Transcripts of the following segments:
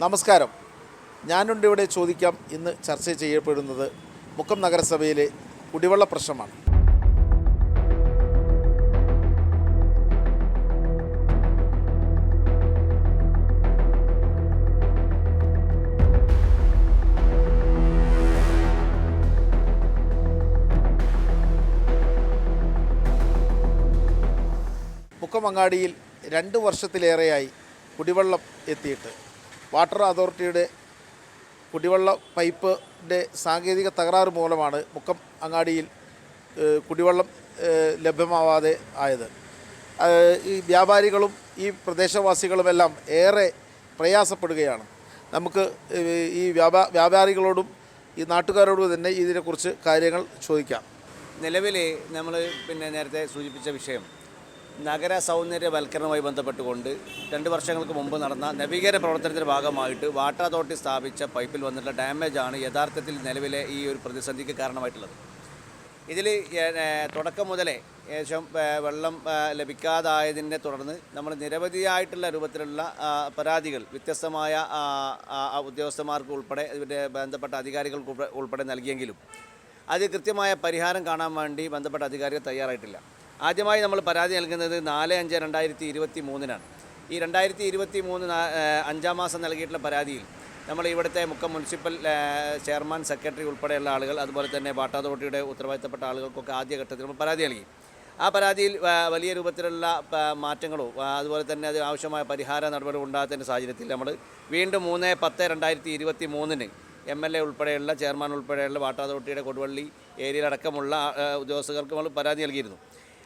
നമസ്കാരം. ഞാനുണ്ട് ഇവിടെ ചോദിക്കാം ഇന്ന് ചർച്ച ചെയ്യപ്പെടുന്നത് മുക്കം നഗരസഭയിലെ കുടിവെള്ള പ്രശ്നമാണ്. മുക്കം അങ്ങാടിയിൽ 2 വർഷത്തിലേറെയായി കുടിവെള്ളം എത്തിയിട്ട് വാട്ടർ അതോറിറ്റിയുടെ കുടിവെള്ള പൈപ്പിൻ്റെ സാങ്കേതിക തകരാറ് മൂലമാണ് മുക്കം അങ്ങാടിയിൽ കുടിവെള്ളം ലഭ്യമാവാതെ ആയത്. ഈ വ്യാപാരികളും ഈ പ്രദേശവാസികളുമെല്ലാം ഏറെ പ്രയാസപ്പെടുകയാണ്. നമുക്ക് ഈ വ്യാപാരികളോടും ഈ നാട്ടുകാരോടും തന്നെ ഇതിനെക്കുറിച്ച് കാര്യങ്ങൾ ചോദിക്കാം. നിലവിൽ നമ്മൾ നേരത്തെ സൂചിപ്പിച്ച വിഷയം നഗര സൗന്ദര്യവൽക്കരണവുമായി ബന്ധപ്പെട്ടുകൊണ്ട് 2 വർഷങ്ങൾക്ക് മുമ്പ് നടന്ന നവീകരണ പ്രവർത്തനത്തിൻ്റെ ഭാഗമായിട്ട് വാട്ടർ അതോറിറ്റി സ്ഥാപിച്ച പൈപ്പിൽ വന്നിട്ടുള്ള ഡാമേജാണ് യഥാർത്ഥത്തിൽ നിലവിലെ ഈ ഒരു പ്രതിസന്ധിക്ക് കാരണമായിട്ടുള്ളത്. ഇതിൽ തുടക്കം മുതലേ ഏകദേശം വെള്ളം ലഭിക്കാതായതിനെ തുടർന്ന് നമ്മൾ നിരവധിയായിട്ടുള്ള രൂപത്തിലുള്ള പരാതികൾ വ്യത്യസ്തമായ ഉദ്യോഗസ്ഥന്മാർക്ക് ഉൾപ്പെടെ ഇതിൻ്റെ ബന്ധപ്പെട്ട അധികാരികൾക്ക് ഉൾപ്പെടെ നൽകിയെങ്കിലും അത് കൃത്യമായ പരിഹാരം കാണാൻ വേണ്ടി ബന്ധപ്പെട്ട അധികാരികൾ തയ്യാറായിട്ടില്ല. ആദ്യമായി നമ്മൾ പരാതി നൽകുന്നത് 4/5/2023 ഈ 2023 5-ാം മാസം നൽകിയിട്ടുള്ള പരാതിയിൽ നമ്മൾ ഇവിടുത്തെ മുക്കം മുനിസിപ്പൽ ചെയർമാൻ, സെക്രട്ടറി ഉൾപ്പെടെയുള്ള ആളുകൾ, അതുപോലെ തന്നെ വാട്ടർ അതോറിറ്റിയുടെ ഉത്തരവാദിത്തപ്പെട്ട ആളുകൾക്കൊക്കെ ആദ്യഘട്ടത്തിൽ നമ്മൾ പരാതി നൽകി. ആ പരാതിയിൽ വലിയ രൂപത്തിലുള്ള മാറ്റങ്ങളോ അതുപോലെ തന്നെ അത് ആവശ്യമായ പരിഹാര നടപടി ഉണ്ടാകുന്നതിൻ്റെ സാഹചര്യത്തിൽ നമ്മൾ വീണ്ടും 3/10/2023 MLA ഉൾപ്പെടെയുള്ള ചെയർമാൻ ഉൾപ്പെടെയുള്ള വാട്ടർ അതോറിറ്റിയുടെ കൊടുവള്ളി ഏരിയയിലടക്കമുള്ള ഉദ്യോഗസ്ഥർക്ക് നമ്മൾ പരാതി നൽകിയിരുന്നു.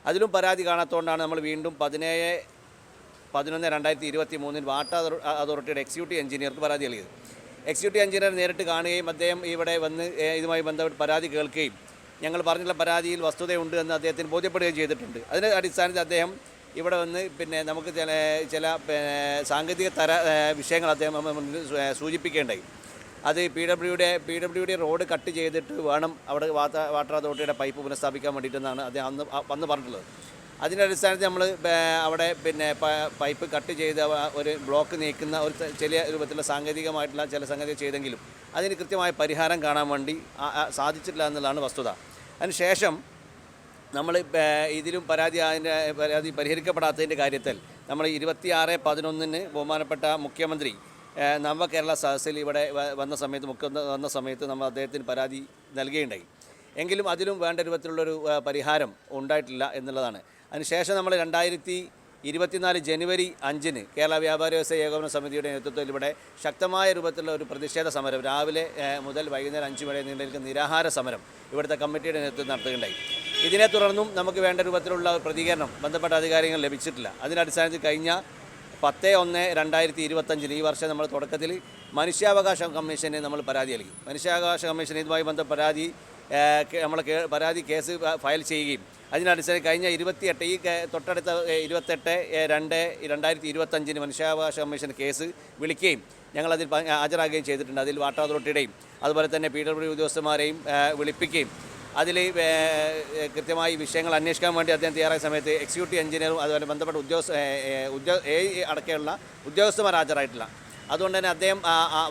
അതിലും പരാതി കാണാത്തതുകൊണ്ടാണ് നമ്മൾ വീണ്ടും 17/11/2023 വാട്ടർ അതോറിറ്റിയുടെ എക്സിക്യൂട്ടീവ് എഞ്ചിനീയർക്ക് പരാതി നൽകിയത്. എക്സിക്യൂട്ടീവ് എഞ്ചിനീയർ നേരിട്ട് കാണുകയും അദ്ദേഹം ഇവിടെ വന്ന് ഇതുമായി ബന്ധപ്പെട്ട് പരാതി കേൾക്കുകയും ഞങ്ങൾ പറഞ്ഞുള്ള പരാതിയിൽ വസ്തുതയുണ്ട് എന്ന് അദ്ദേഹത്തിന് ബോധ്യപ്പെടുകയും ചെയ്തിട്ടുണ്ട്. അതിൻ്റെ അടിസ്ഥാനത്തിൽ അദ്ദേഹം ഇവിടെ വന്ന് നമുക്ക് ചില സാങ്കേതിക വിഷയങ്ങൾ അദ്ദേഹം സൂചിപ്പിക്കേണ്ടായി. അത് PWD റോഡ് കട്ട് ചെയ്തിട്ട് വേണം അവിടെ വാട്ടർ അതോറിറ്റിയുടെ പൈപ്പ് പുനഃസ്ഥാപിക്കാൻ വേണ്ടിയിട്ടെന്നാണ് അദ്ദേഹം അന്ന് പറഞ്ഞിട്ടുള്ളത്. അതിൻ്റെ അടിസ്ഥാനത്തിൽ നമ്മൾ അവിടെ പൈപ്പ് കട്ട് ചെയ്ത് ഒരു ബ്ലോക്ക് നീക്കുന്ന ഒരു ചെറിയ രൂപത്തിലുള്ള സാങ്കേതികമായിട്ടുള്ള ചില സംഗതികൾ ചെയ്തെങ്കിലും അതിന് കൃത്യമായ പരിഹാരം കാണാൻ വേണ്ടി സാധിച്ചിട്ടില്ല എന്നുള്ളതാണ് വസ്തുത. അതിനുശേഷം നമ്മൾ ഇതിലും പരാതി പരിഹരിക്കപ്പെടാത്തതിൻ്റെ കാര്യത്തിൽ നമ്മൾ 26/11 ബഹുമാനപ്പെട്ട മുഖ്യമന്ത്രി നവകേരള സദസ്സിൽ ഇവിടെ വന്ന സമയത്ത് നമ്മൾ അദ്ദേഹത്തിന് പരാതി നൽകുകയുണ്ടായി. എങ്കിലും അതിലും വേണ്ട രൂപത്തിലുള്ളൊരു പരിഹാരം ഉണ്ടായിട്ടില്ല എന്നുള്ളതാണ്. അതിനുശേഷം നമ്മൾ 2024 ജനുവരി 5 കേരള വ്യാപാരി വ്യവസായ ഏകോപന സമിതിയുടെ നേതൃത്വത്തിൽ ഇവിടെ ശക്തമായ രൂപത്തിലുള്ള ഒരു പ്രതിഷേധ സമരം രാവിലെ മുതൽ വൈകുന്നേരം 5 വരെ നീണ്ടുനിൽക്കുന്ന നിരാഹാര സമരം ഇവിടുത്തെ കമ്മിറ്റിയുടെ നേതൃത്വം നടത്തുകയുണ്ടായി. ഇതിനെ തുടർന്നും നമുക്ക് വേണ്ട രൂപത്തിലുള്ള പ്രതികരണം ബന്ധപ്പെട്ട അധികാരികൾ ലഭിച്ചിട്ടില്ല. അതിൻ്റെ അടിസ്ഥാനത്തിൽ കഴിഞ്ഞ 10/1/2025 ഈ വർഷം നമ്മൾ തുടക്കത്തിൽ മനുഷ്യാവകാശ കമ്മീഷന് നമ്മൾ പരാതി നൽകി. മനുഷ്യാവകാശ കമ്മീഷൻ ഇതുമായി ബന്ധപ്പെട്ട പരാതി കേസ് ഫയൽ ചെയ്യുകയും അതിനടിസ്ഥാനത്തിൽ കഴിഞ്ഞ 28 ഈ തൊട്ടടുത്ത 28/2/2025 മനുഷ്യാവകാശ കമ്മീഷൻ കേസ് വിളിക്കുകയും ഞങ്ങളതിൽ ഹാജരാകുകയും ചെയ്തിട്ടുണ്ട്. അതിൽ വാട്ടർ അതോറിറ്റിയുടെയും അതുപോലെ തന്നെ PWD ഉദ്യോഗസ്ഥന്മാരെയും വിളിപ്പിക്കുകയും അതിൽ കൃത്യമായി വിഷയങ്ങൾ അന്വേഷിക്കാൻ വേണ്ടി അദ്ദേഹം തയ്യാറായ സമയത്ത് എക്സിക്യൂട്ടീവ് എഞ്ചിനീയറും അതുപോലെ ബന്ധപ്പെട്ട അടക്കമുള്ള ഉദ്യോഗസ്ഥന്മാർ ഹാജരായിട്ടില്ല. അതുകൊണ്ട് തന്നെ അദ്ദേഹം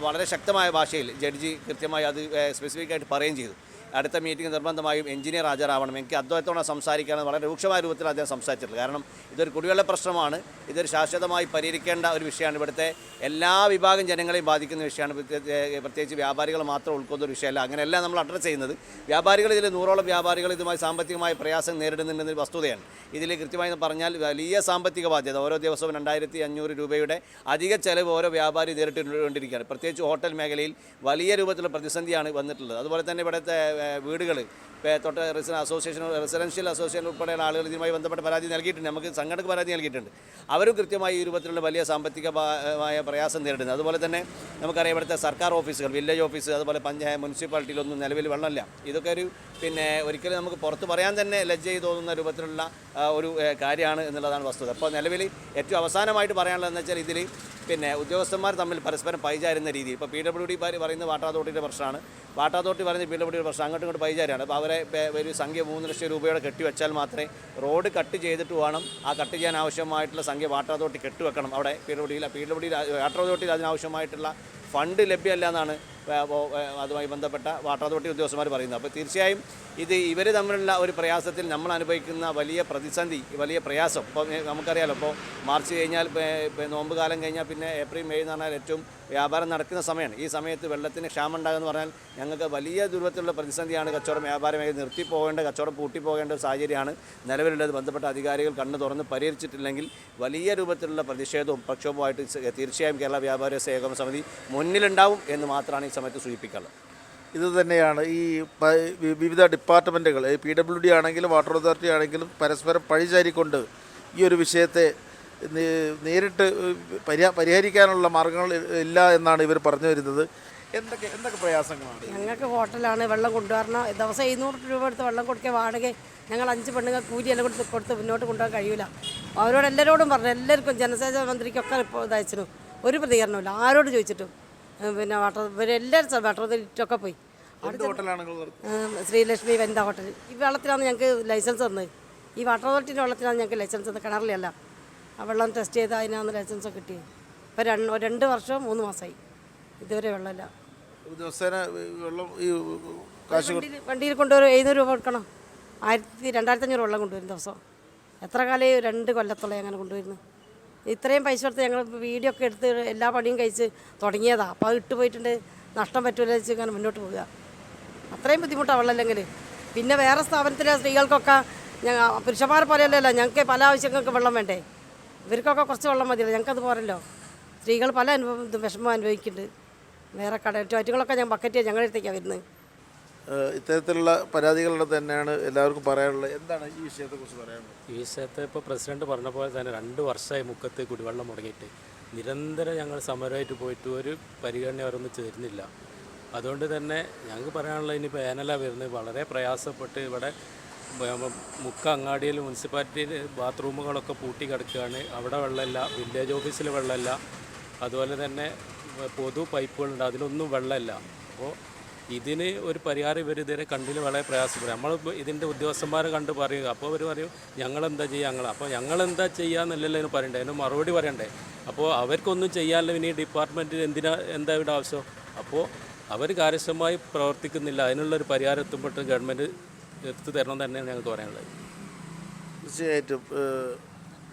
വളരെ ശക്തമായ ഭാഷയിൽ ജഡ്ജി കൃത്യമായി അത് സ്പെസിഫിക്കായിട്ട് പറയുകയും ചെയ്തു. അടുത്ത മീറ്റിംഗ് നിർബന്ധമായും എഞ്ചിനീയർ ഹാജരാവണം. എനിക്ക് അദ്ദേഹത്തോടെ സംസാരിക്കാൻ വളരെ രൂക്ഷമായ രൂപത്തിൽ അദ്ദേഹം സംസാരിച്ചിട്ടുള്ളത്. കാരണം ഇതൊരു കുടിവെള്ള പ്രശ്നമാണ്, ഇതൊരു ശാശ്വതമായി പരിഹരിക്കേണ്ട ഒരു വിഷയമാണ്. ഇവിടുത്തെ എല്ലാ വിഭാഗം ജനങ്ങളെയും ബാധിക്കുന്ന വിഷയമാണ്. പ്രത്യേകിച്ച് വ്യാപാരികൾ മാത്രം ഉൾക്കൊള്ളുന്ന ഒരു വിഷയമല്ല. അങ്ങനെയല്ല നമ്മൾ അഡ്രസ്സ് ചെയ്യുന്നത്. വ്യാപാരികൾ ഇതിൽ 100ഓളം വ്യാപാരികൾ ഇതുമായി സാമ്പത്തികമായ പ്രയാസം നേരിടുന്നുണ്ടെന്നൊരു വസ്തുതയാണ്. ഇതിൽ കൃത്യമായി പറഞ്ഞാൽ വലിയ സാമ്പത്തിക ബാധ്യത ഓരോ ദിവസവും 2500 രൂപയുടെ അധിക ചെലവ് ഓരോ വ്യാപാരി നേരിട്ടുകൊണ്ടിരിക്കുകയാണ്. പ്രത്യേകിച്ച് ഹോട്ടൽ മേഖലയിൽ വലിയ രൂപത്തിലുള്ള പ്രതിസന്ധിയാണ് വന്നിട്ടുള്ളത്. അതുപോലെ തന്നെ ഇവിടുത്തെ വീടുകൾ തൊട്ട് റെസിഡൻഷ്യൽ അസോസിയേഷൻ ഉൾപ്പെടെയുള്ള ആളുകൾ ഇതുമായി ബന്ധപ്പെട്ട പരാതി നൽകിയിട്ടുണ്ട്. നമുക്ക് സംഘടനക്ക് പരാതി നൽകിയിട്ടുണ്ട്. അവരും കൃത്യമായി ഈ രൂപത്തിലുള്ള വലിയ സാമ്പത്തികമായ പ്രയാസം നേരിടുന്നത്. അതുപോലെ തന്നെ നമുക്കറിയാം ഇവിടുത്തെ സർക്കാർ ഓഫീസുകൾ, വില്ലേജ് ഓഫീസ്, അതുപോലെ മുനിസിപ്പാലിറ്റിയിലൊന്നും നിലവിൽ വെള്ളമില്ല. ഇതൊക്കെ ഒരു ഒരിക്കലും നമുക്ക് പുറത്ത് പറയാൻ തന്നെ ലജ്ജ തോന്നുന്ന രൂപത്തിലുള്ള ഒരു കാര്യമാണ് എന്നുള്ളതാണ് വസ്തുത. അപ്പോൾ നിലവിൽ ഏറ്റവും അവസാനമായിട്ട് പറയാനുള്ളതെന്ന് വെച്ചാൽ ഇതിൽ പിന്നെ ഉദ്യോഗസ്ഥന്മാർ തമ്മിൽ പരസ്പരം പൈചാരുന്ന രീതിയിൽ ഇപ്പോൾ PWD പറയുന്നത് വാട്ടർ അതോറിറ്റിയുടെ പ്രശ്നമാണ്, വാട്ടർ അതോറിറ്റി പറയുന്നത് PWD പ്രശ്നം, അങ്ങോട്ടും ഇങ്ങോട്ട് പൈചാരാണ്. അപ്പോൾ അവരെ ഒരു സംഖ്യ 3 ലക്ഷം രൂപയോടെ കെട്ടിവെച്ചാൽ മാത്രമേ റോഡ് കട്ട് ചെയ്തിട്ട് വേണം ആ കട്ട് ചെയ്യാൻ ആവശ്യമായിട്ടുള്ള സംഖ്യ വാട്ടർ അതോറിറ്റി കെട്ടിവെക്കണം. അവിടെ PWD വാട്ടർ അതോറിറ്റിയിൽ അതിനാവശ്യമായിട്ടുള്ള ഫണ്ട് ലഭ്യമല്ല എന്നാണ് അതുമായി ബന്ധപ്പെട്ട വാട്ടർ അതോറിറ്റി ഉദ്യോഗസ്ഥന്മാർ പറയുന്നത്. അപ്പോൾ തീർച്ചയായും ഇവർ തമ്മിലുള്ള ഒരു പ്രയാസത്തിൽ നമ്മൾ അനുഭവിക്കുന്ന വലിയ പ്രതിസന്ധി, വലിയ പ്രയാസം ഇപ്പോൾ നമുക്കറിയാമല്ലോ. ഇപ്പോൾ മാർച്ച് കഴിഞ്ഞാൽ നോമ്പ് കാലം കഴിഞ്ഞാൽ പിന്നെ ഏപ്രിൽ മെയ് എന്ന് പറഞ്ഞാൽ ഏറ്റവും വ്യാപാരം നടക്കുന്ന സമയമാണ്. ഈ സമയത്ത് വെള്ളത്തിന് ക്ഷാമം ഉണ്ടാകുമെന്ന് പറഞ്ഞാൽ ഞങ്ങൾക്ക് വലിയ രൂപത്തിലുള്ള പ്രതിസന്ധിയാണ്. കച്ചവടം വ്യാപാരമായി നിർത്തിപ്പോകേണ്ട, കച്ചവടം പൂട്ടിപ്പോകേണ്ട ഒരു സാഹചര്യമാണ് നിലവിലുള്ളത്. ബന്ധപ്പെട്ട അധികാരികൾ കണ്ണ് തുറന്ന് പരിഹരിച്ചിട്ടില്ലെങ്കിൽ വലിയ രൂപത്തിലുള്ള പ്രതിഷേധവും പ്രക്ഷോഭവുമായിട്ട് തീർച്ചയായും കേരള വ്യാപാര സേവന സമിതി മുന്നിലുണ്ടാവും എന്ന് മാത്രമാണ് ഈ സമയത്ത് സൂചിപ്പിക്കാനുള്ളത്. ഇത് തന്നെയാണ് ഈ വിവിധ ഡിപ്പാർട്ട്മെൻറ്റുകൾ, PWD ആണെങ്കിലും വാട്ടർ അതോറിറ്റി ആണെങ്കിലും പരസ്പരം പഴിചാരിക്കൊണ്ട് ഈ ഒരു വിഷയത്തെ നേരിട്ട് പരിഹരിക്കാനുള്ള മാർഗ്ഗങ്ങൾ ഇല്ല എന്നാണ് ഇവർ പറഞ്ഞു വരുന്നത്. എന്തൊക്കെ പ്രയാസങ്ങളാണ്? ഞങ്ങൾക്ക് ഹോട്ടലാണ്, വെള്ളം കൊണ്ടുവരണം. ദിവസം 700 രൂപ എടുത്ത് വെള്ളം കൊടുക്കുക, വാടക ഞങ്ങൾ 5 പെണ്ണുങ്ങൾ കൂലിയെല്ലാം കൊടുത്ത് മുന്നോട്ട് കൊണ്ടുപോകാൻ കഴിയില്ല. അവരോട് എല്ലാവരോടും പറഞ്ഞു, എല്ലാവർക്കും ജനസേവന മന്ത്രിക്കൊക്കെ ഇപ്പോൾ ഇതയച്ചിരുന്നു, ഒരു പ്രതികരണമില്ല ആരോട് ചോദിച്ചിട്ടും. പിന്നെ ഇവരെല്ലാവരും വാട്ടർ അതോറിറ്റിയൊക്കെ പോയി. ശ്രീലക്ഷ്മി വനിതാ ഹോട്ടൽ. ഈ വെള്ളത്തിലാണ് ഞങ്ങൾക്ക് ലൈസൻസ് തന്നത്. ഈ വാട്ടർ അതോറിറ്റിൻ്റെ വെള്ളത്തിലാണ് ഞങ്ങൾക്ക് ലൈസൻസ് തന്നത്, കിണറിലല്ല. ആ വെള്ളം ടെസ്റ്റ് ചെയ്ത് അതിനാണ് ലൈസൻസ് കിട്ടിയത്. ഇപ്പോൾ 2 വർഷം 3 മാസമായി ഇതുവരെ വെള്ളമില്ല. വണ്ടിയിൽ കൊണ്ടുവരും 700 രൂപ കൊടുക്കണം. 2500 വെള്ളം കൊണ്ടുവരും ദിവസം. എത്ര കാലം 2 കൊല്ലത്തോളം അങ്ങനെ കൊണ്ടുവരുന്നു. ഇത്രയും പൈസ കൊടുത്ത് ഞങ്ങൾ വീഡിയോ ഒക്കെ എടുത്ത് എല്ലാ പണിയും കഴിച്ച് തുടങ്ങിയതാണ്. അപ്പോൾ അത് ഇട്ട് പോയിട്ടുണ്ട്, നഷ്ടം പറ്റൂല വെച്ച് ഇങ്ങനെ മുന്നോട്ട് പോവുക. അത്രയും ബുദ്ധിമുട്ടാണ് വെള്ളമില്ലെങ്കിൽ. പിന്നെ വേറെ സ്ഥാപനത്തിലെ സ്ത്രീകൾക്കൊക്കെ പുരുഷന്മാരെ പോലെയല്ലല്ലോ, ഞങ്ങൾക്ക് പല ആവശ്യങ്ങൾക്ക് വെള്ളം വേണ്ടേ. ഇവർക്കൊക്കെ കുറച്ച് വെള്ളം മതിയല്ലോ, ഞങ്ങൾക്കത് പോരല്ലോ. സ്ത്രീകൾ പല വിഷമം അനുഭവിക്കുന്നുണ്ട്. വേറെ ടോയ്റ്റുകളൊക്കെ ഞാൻ ബക്കറ്റ് ഞങ്ങളുടെ അടുത്തേക്കാണ് വരുന്നത്. ഇത്തരത്തിലുള്ള പരാതികളുടെ തന്നെയാണ് എല്ലാവർക്കും പറയാനുള്ളത്. എന്താണ് ഈ വിഷയത്തെക്കുറിച്ച് പറയാനുള്ളത്? ഈ വിഷയത്തെ ഇപ്പോൾ പ്രസിഡന്റ് പറഞ്ഞ പോലെ തന്നെ 2 വർഷമായി മുക്കത്ത് കുടിവെള്ളം മുടങ്ങിയിട്ട് നിരന്തരം ഞങ്ങൾ സമരമായിട്ട് പോയിട്ട് ഒരു പരിഗണന അവരൊന്നും ചേരുന്നില്ല. അതുകൊണ്ട് തന്നെ ഞങ്ങൾക്ക് പറയാനുള്ളത്, ഇനിയിപ്പോൾ വേനലാണ് വരുന്നത്, വളരെ പ്രയാസപ്പെട്ട് ഇവിടെ മുക്ക അങ്ങാടിയിൽ മുനിസിപ്പാലിറ്റിയിൽ ബാത്റൂമുകളൊക്കെ പൂട്ടി കിടക്കുകയാണ്. അവിടെ വെള്ളമില്ല, വില്ലേജ് ഓഫീസിൽ വെള്ളമില്ല, അതുപോലെ തന്നെ പൊതു പൈപ്പുകളുണ്ട്, അതിലൊന്നും വെള്ളമില്ല. അപ്പോൾ ഇതിന് ഒരു പരിഹാരം ഇവർ ഇതുവരെ കണ്ടിന് വളരെ പ്രയാസപ്പെടും. നമ്മൾ ഇതിൻ്റെ ഉദ്യോഗസ്ഥന്മാരെ കണ്ട് പറയുക, അപ്പോൾ അവർ പറയും ഞങ്ങളെന്താ ചെയ്യുക, അപ്പോൾ ഞങ്ങളെന്താ ചെയ്യുക എന്നല്ലല്ലോ ഇതിന് പറയണ്ടേ, അതിന് മറുപടി പറയണ്ടേ. അപ്പോൾ അവർക്കൊന്നും ചെയ്യാനില്ല, ഇനി ഡിപ്പാർട്ട്മെൻറ്റിന് എന്താ ഇവിടെ ആവശ്യം? അപ്പോൾ അവർ കാര്യക്ഷമമായി പ്രവർത്തിക്കുന്നില്ല. അതിനുള്ളൊരു പരിഹാരം എത്തുമ്പോൾ ഗവൺമെൻറ് എടുത്തു തരണം തന്നെയാണ് ഞങ്ങൾക്ക് പറയാനുള്ളത്. തീർച്ചയായിട്ടും.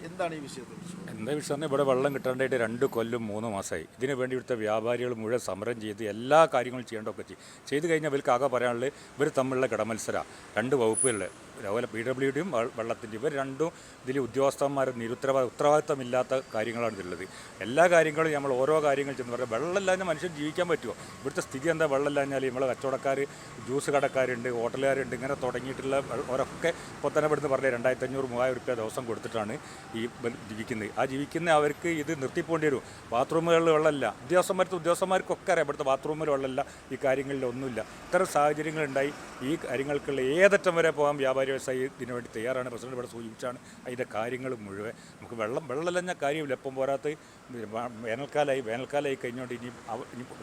എന്താണ് ഈ വിഷയത്തെക്കുറിച്ച്? എന്താ വിഷയം? ഇവിടെ വെള്ളം കിട്ടാണ്ടായിട്ട് 2 കൊല്ലം 3 മാസമായി. ഇതിനു വേണ്ടി ഇവിടുത്തെ വ്യാപാരികൾ മുഴുവൻ സമരം ചെയ്ത് എല്ലാ കാര്യങ്ങളും ചെയ്യേണ്ടതൊക്കെ ചെയ്ത് കഴിഞ്ഞാൽ ഇവർക്ക് ആകെ പറയാനുള്ളത് ഇവർ തമ്മിലുള്ള കിടമത്സര 2 വകുപ്പുകളിൽ, അതുപോലെ PWDയും വെള്ളത്തിൻ്റെ, ഇവർ രണ്ടും ഇതിൽ ഉദ്യോഗസ്ഥന്മാർ ഉത്തരവാദിത്തമില്ലാത്ത കാര്യങ്ങളാണ് ഇതിലുള്ളത്. എല്ലാ കാര്യങ്ങളും നമ്മൾ ഓരോ കാര്യങ്ങൾ ചെന്ന് പറയാം. വെള്ളമില്ലാതെ മനുഷ്യൻ ജീവിക്കാൻ പറ്റുമോ? ഇവിടുത്തെ സ്ഥിതി എന്താ? വെള്ളമില്ലാഞ്ഞാൽ നമ്മളെ കച്ചവടക്കാർ, ജ്യൂസ് കടക്കാരുണ്ട്, ഹോട്ടലുകാരുണ്ട്, ഇങ്ങനെ തുടങ്ങിയിട്ടുള്ള അവരൊക്കെ ഇപ്പോൾ തന്നെ ഇവിടുന്ന് പറഞ്ഞാൽ 2500-3000 രൂപ ദിവസം കൊടുത്തിട്ടാണ് ഈ ജീവിക്കുന്നത്. ആ ജീവിക്കുന്ന അവർക്ക് ഇത് നിർത്തിപ്പോണ്ടി വരും. ബാത്റൂമുകളിൽ വെള്ളമില്ല. ഉദ്യോഗസ്ഥന്മാർക്കൊക്കെ അറിയാം ഇവിടുത്തെ ബാത്റൂമിൽ വെള്ളമില്ല, ഈ കാര്യങ്ങളിലൊന്നുമില്ല. ഇത്തരം സാഹചര്യങ്ങളുണ്ടായി. ഈ കാര്യങ്ങൾക്കുള്ള ഏതറ്റം വരെ പോകാൻ വ്യാപാരി വ്യവസായി ഇതിനു വേണ്ടി തയ്യാറാണ്. പ്രസിഡന്റ് ഇവിടെ സൂചിപ്പിച്ചാണ് അതിൻ്റെ കാര്യങ്ങൾ മുഴുവൻ. നമുക്ക് വെള്ളമില്ല കാര്യമില്ല. എപ്പം പോരാത്ത വേനൽക്കാലമായി കഴിഞ്ഞുകൊണ്ട് ഇനി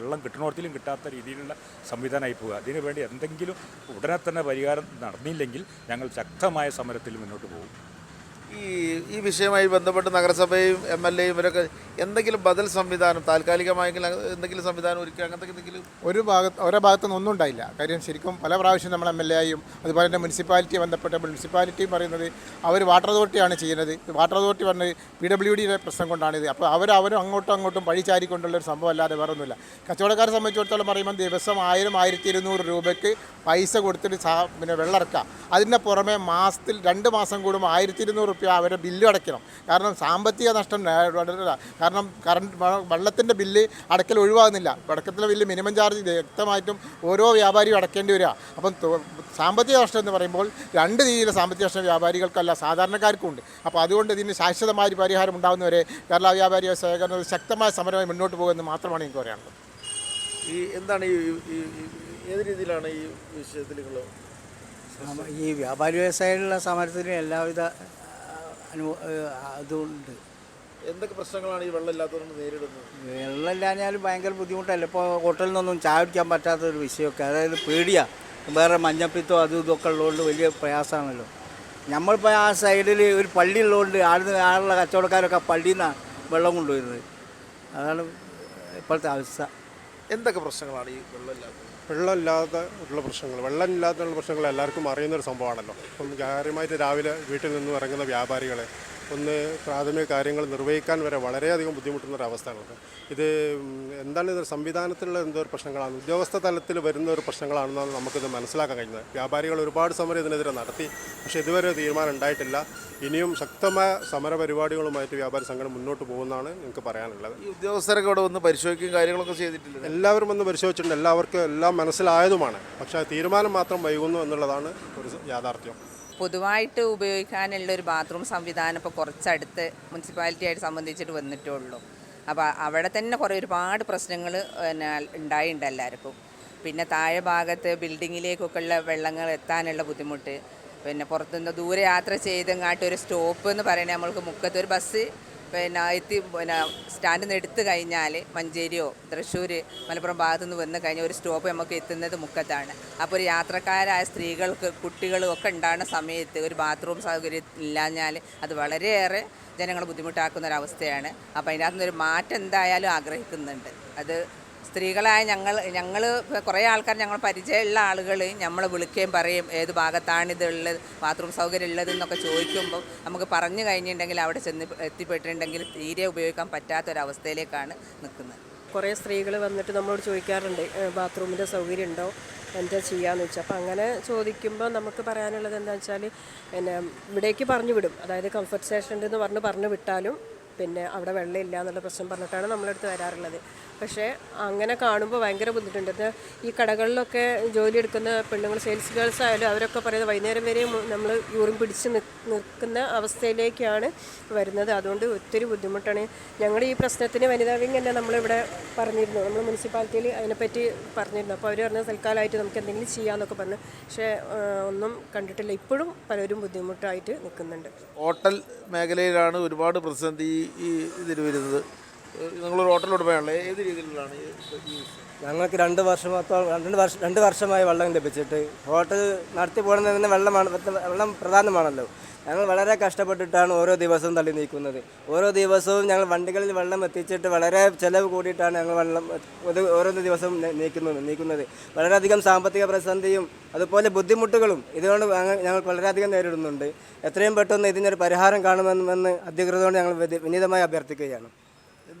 വെള്ളം കിട്ടണോടത്തിലും കിട്ടാത്ത രീതിയിലുള്ള സംവിധാനമായി പോവുക. അതിനു വേണ്ടി എന്തെങ്കിലും ഉടനെ തന്നെ പരിഹാരം നടന്നില്ലെങ്കിൽ ഞങ്ങൾ ശക്തമായ സമരത്തിൽ മുന്നോട്ട് പോകും. ഈ വിഷയവുമായി ബന്ധപ്പെട്ട് നഗരസഭയും MLAയും ഇവരൊക്കെ എന്തെങ്കിലും ബദൽ സംവിധാനം, താൽക്കാലികമായെങ്കിൽ എന്തെങ്കിലും സംവിധാനം ഒരുക്കുക, അങ്ങനത്തെ എന്തെങ്കിലും? ഓരോ ഭാഗത്തുനിന്ന് ഒന്നും ഉണ്ടായില്ല. കാര്യം ശരിക്കും പല പ്രാവശ്യം നമ്മൾ MLAയും അതുപോലെ തന്നെ മുനിസിപ്പാലിറ്റി ബന്ധപ്പെട്ടപ്പോൾ മുനിസിപ്പാലിറ്റിയും പറയുന്നത് അവർ വാട്ടർ അതോറിറ്റിയാണ് ചെയ്യുന്നത്. വാട്ടർ അതോറിറ്റി പറഞ്ഞത് PWDയുടെ പ്രശ്നം കൊണ്ടാണിത്. അപ്പോൾ അവരും അങ്ങോട്ടും പഴിചാരിക്കൊണ്ടുള്ളൊരു സംഭവം അല്ലാതെ വേറെ ഒന്നുമില്ല. കച്ചവടക്കാരെ സംബന്ധിച്ചിടത്തോളം പറയുമ്പോൾ ദിവസം 1000-1200 രൂപയ്ക്ക് പൈസ കൊടുത്തിട്ട് പിന്നെ വെള്ളം ഇറക്കുക. അതിൻ്റെ പുറമെ മാസത്തിൽ 2 മാസം കൂടുമ്പോൾ 1200 രൂപ അവരുടെ ബില്ല് അടയ്ക്കണം. കാരണം സാമ്പത്തിക നഷ്ടം, കാരണം വെള്ളത്തിൻ്റെ ബില്ല് അടയ്ക്കൽ ഒഴിവാകുന്നില്ല. അടക്കത്തിലെ ബില്ല് മിനിമം ചാർജ് വ്യക്തമായിട്ടും ഓരോ വ്യാപാരിയും അടയ്ക്കേണ്ടി വരിക. അപ്പം സാമ്പത്തിക നഷ്ടം എന്ന് പറയുമ്പോൾ 2 രീതിയിലെ സാമ്പത്തിക നഷ്ടം വ്യാപാരികൾക്കല്ല സാധാരണക്കാർക്കും ഉണ്ട്. അപ്പോൾ അതുകൊണ്ട് ഇതിന് ശാശ്വതമായ പരിഹാരം ഉണ്ടാകുന്നവരെ കേരള വ്യാപാരി വ്യവസായ ശക്തമായ സമരമായി മുന്നോട്ട് പോകുമെന്ന് മാത്രമാണ് എനിക്ക് പറയാനുള്ളത്. എന്താണ് ഏത് രീതിയിലാണ് ഈ വിഷയത്തിൽ ഈ വ്യാപാരി വ്യവസായികളുടെ സമരത്തിന് എല്ലാവിധ അതുണ്ട്. എന്തൊക്കെ പ്രശ്നങ്ങളാണ് ഈ വെള്ളമില്ലാത്തതുകൊണ്ട് നേരിടുന്നത്? വെള്ളമില്ലാഞ്ഞാലും ഭയങ്കര ബുദ്ധിമുട്ടല്ലേ. ഇപ്പോൾ ഹോട്ടലിൽ നിന്നൊന്നും ചായ കുടിക്കാൻ പറ്റാത്തൊരു വിഷയമൊക്കെ, അതായത് പേടിയാണ്. വേറെ മഞ്ഞപ്പിത്തോ അതും ഇതൊക്കെ ഉള്ളതുകൊണ്ട് വലിയ പ്രയാസമാണല്ലോ. നമ്മളിപ്പോൾ ആ സൈഡിൽ ഒരു പള്ളി ഉള്ളതുകൊണ്ട് ആളുള്ള കച്ചവടക്കാരൊക്കെ പള്ളിയിൽ നിന്നാണ് വെള്ളം കൊണ്ടുവരുന്നത്. അതാണ് ഇപ്പോഴത്തെ അവസ്ഥ. എന്തൊക്കെ പ്രശ്നങ്ങളാണ് ഈ വെള്ളമില്ലാത്തത്? വെള്ളമില്ലാത്ത പ്രശ്നങ്ങൾ എല്ലാവർക്കും അറിയുന്നൊരു സംഭവമാണല്ലോ. ഇപ്പം കാര്യമായിട്ട് രാവിലെ വീട്ടിൽ നിന്നും ഇറങ്ങുന്ന വ്യാപാരികളെ ഒന്ന് പ്രാഥമിക കാര്യങ്ങൾ നിർവഹിക്കാൻ വരെ വളരെയധികം ബുദ്ധിമുട്ടുന്നൊരവസ്ഥയാണ്. ഇത് എന്താണ് ഇത് സംവിധാനത്തിലുള്ള എന്തോ ഒരു പ്രശ്നങ്ങളാണ്, ഉദ്യോഗസ്ഥ തലത്തിൽ വരുന്ന ഒരു പ്രശ്നങ്ങളാണെന്നാണ് നമുക്കിത് മനസ്സിലാക്കാൻ കഴിയുന്നത്. വ്യാപാരികൾ ഒരുപാട് സമരം ഇതിനെതിരെ നടത്തി, പക്ഷേ ഇതുവരെ തീരുമാനം ഉണ്ടായിട്ടില്ല. ഇനിയും ശക്തമായ സമര പരിപാടികളുമായിട്ട് വ്യാപാരി സംഘടന മുന്നോട്ട് പോകുന്നതാണ് എനിക്ക് പറയാനുള്ളത്. ഈ ഉദ്യോഗസ്ഥരൊക്കെ ഇവിടെ വന്ന് പരിശോധിക്കുകയും കാര്യങ്ങളൊക്കെ ചെയ്തിട്ടില്ല? എല്ലാവരും വന്ന് പരിശോധിച്ചിട്ടുണ്ട്, എല്ലാവർക്കും എല്ലാം മനസ്സിലായതുമാണ്. പക്ഷേ തീരുമാനം മാത്രം വൈകുന്നു എന്നുള്ളതാണ് ഒരു യാഥാർത്ഥ്യം. പൊതുവായിട്ട് ഉപയോഗിക്കാനുള്ള ഒരു ബാത്റൂം സംവിധാനം ഇപ്പോൾ കുറച്ചടുത്ത് മുനിസിപ്പാലിറ്റിയായിട്ട് സംബന്ധിച്ചിട്ട് വന്നിട്ടേ ഉള്ളൂ. അപ്പോൾ അവിടെ തന്നെ ഒരുപാട് പ്രശ്നങ്ങൾ പിന്നെ ഉണ്ടായിട്ടുണ്ട് എല്ലാവർക്കും. പിന്നെ താഴെ ഭാഗത്ത് ബിൽഡിങ്ങിലേക്കൊക്കെ ഉള്ള വെള്ളങ്ങൾ എത്താനുള്ള ബുദ്ധിമുട്ട്, പിന്നെ പുറത്തുനിന്ന് ദൂരെ യാത്ര ചെയ്തെങ്ങാട്ട് ഒരു സ്റ്റോപ്പ് എന്ന് പറയുന്നത് നമ്മൾക്ക് മുക്കത്ത് ഒരു ബസ് സ്റ്റാൻഡിൽ നിന്ന് എടുത്തു കഴിഞ്ഞാൽ മഞ്ചേരിയോ തൃശ്ശൂർ മലപ്പുറം ഭാഗത്തുനിന്ന് വന്നു കഴിഞ്ഞാൽ ഒരു സ്റ്റോപ്പ് നമുക്ക് എത്തുന്നത് മുക്കത്താണ്. അപ്പോൾ ഒരു യാത്രക്കാരായ സ്ത്രീകൾക്ക് കുട്ടികളും ഒക്കെ ഉണ്ടാകുന്ന സമയത്ത് ഒരു ബാത്റൂം സൗകര്യം ഇല്ലാഞ്ഞാൽ അത് വളരെയേറെ ജനങ്ങളെ ബുദ്ധിമുട്ടാക്കുന്ന ഒരവസ്ഥയാണ്. അപ്പോൾ അതിനകത്തുനിന്നൊരു മാറ്റം എന്തായാലും ആഗ്രഹിക്കുന്നുണ്ട്. അത് സ്ത്രീകളായ ഞങ്ങൾ കുറേ ആൾക്കാർ, ഞങ്ങൾ പരിചയമുള്ള ആളുകൾ നമ്മളെ വിളിക്കുകയും പറയും ഏത് ഭാഗത്താണിതുള്ളത്, ബാത്റൂം സൗകര്യം ഉള്ളതെന്നൊക്കെ ചോദിക്കുമ്പോൾ നമുക്ക് പറഞ്ഞു കഴിഞ്ഞിട്ടുണ്ടെങ്കിൽ അവിടെ എത്തിപ്പെട്ടിട്ടുണ്ടെങ്കിൽ തീരെ ഉപയോഗിക്കാൻ പറ്റാത്തൊരവസ്ഥയിലേക്കാണ് നിൽക്കുന്നത്. കുറേ സ്ത്രീകൾ വന്നിട്ട് നമ്മളോട് ചോദിക്കാറുണ്ട് ബാത്റൂമിൻ്റെ സൗകര്യം ഉണ്ടോ, എന്താ ചെയ്യാന്ന് വെച്ചാൽ. അപ്പോൾ അങ്ങനെ ചോദിക്കുമ്പോൾ നമുക്ക് പറയാനുള്ളത് എന്താണെന്ന് വെച്ചാൽ, പിന്നെ ഇവിടേക്ക് പറഞ്ഞു വിടും. അതായത് കംഫർട്ട് സ്റ്റേഷൻ എന്ന് പറഞ്ഞു വിട്ടാലും പിന്നെ അവിടെ വെള്ളമില്ല എന്നുള്ള പ്രശ്നം പറഞ്ഞിട്ടാണ് നമ്മളടുത്ത് വരാറുള്ളത്. പക്ഷേ അങ്ങനെ കാണുമ്പോൾ ഭയങ്കര ബുദ്ധിമുട്ടുണ്ട്. ഈ കടകളിലൊക്കെ ജോലി എടുക്കുന്ന പെണ്ണുങ്ങൾ, സെയിൽസ് ഗേൾസ് ആയാലും അവരൊക്കെ പറയുന്നത് വൈകുന്നേരം വരെ നമ്മൾ യൂറിൻ പിടിച്ച് നിൽക്കുന്ന അവസ്ഥയിലേക്കാണ് വരുന്നത്. അതുകൊണ്ട് ഒത്തിരി ബുദ്ധിമുട്ടാണ്. ഞങ്ങൾ ഈ പ്രശ്നത്തിന് വനിതാ വിങ് തന്നെ നമ്മളിവിടെ പറഞ്ഞിരുന്നു, നമ്മൾ മുനിസിപ്പാലിറ്റിയിൽ അതിനെപ്പറ്റി പറഞ്ഞിരുന്നു. അപ്പോൾ അവർ പറഞ്ഞത് തൽക്കാലമായിട്ട് നമുക്ക് എന്തെങ്കിലും ചെയ്യാമെന്നൊക്കെ പറഞ്ഞു. പക്ഷേ ഒന്നും കണ്ടിട്ടില്ല. ഇപ്പോഴും പലരും ബുദ്ധിമുട്ടായിട്ട് നിൽക്കുന്നുണ്ട്. ഹോട്ടൽ മേഖലയിലാണ് ഒരുപാട് പ്രതിസന്ധി ഈ ഇതിൽ വരുന്നത്. നിങ്ങളൊരു ഹോട്ടൽ ഉടമയാണല്ലേ, ഏത് രീതിയിലാണ് ഈ ഞങ്ങൾക്ക് 2 വർഷമായി വെള്ളം ലഭിച്ചിട്ട്. ഹോട്ടൽ നടത്തി പോകുന്നതിന് വെള്ളം പ്രധാനമാണല്ലോ. ഞങ്ങൾ വളരെ കഷ്ടപ്പെട്ടിട്ടാണ് ഓരോ ദിവസവും തള്ളി നീക്കുന്നത്. ഓരോ ദിവസവും ഞങ്ങൾ വണ്ടികളിൽ വെള്ളം എത്തിച്ചിട്ട് വളരെ ചിലവ് കൂടിയിട്ടാണ് ഞങ്ങൾ ഓരോ ദിവസവും നീക്കുന്നത്. വളരെയധികം സാമ്പത്തിക പ്രതിസന്ധിയും അതുപോലെ ബുദ്ധിമുട്ടുകളും ഇതുകൊണ്ട് ഞങ്ങൾക്ക് വളരെയധികം നേരിടുന്നുണ്ട്. എത്രയും പെട്ടെന്ന് ഇതിനൊരു പരിഹാരം കാണുമെന്ന് അധികൃതരോട് ഞങ്ങൾ വിനീതമായി അഭ്യർത്ഥിക്കുകയാണ്.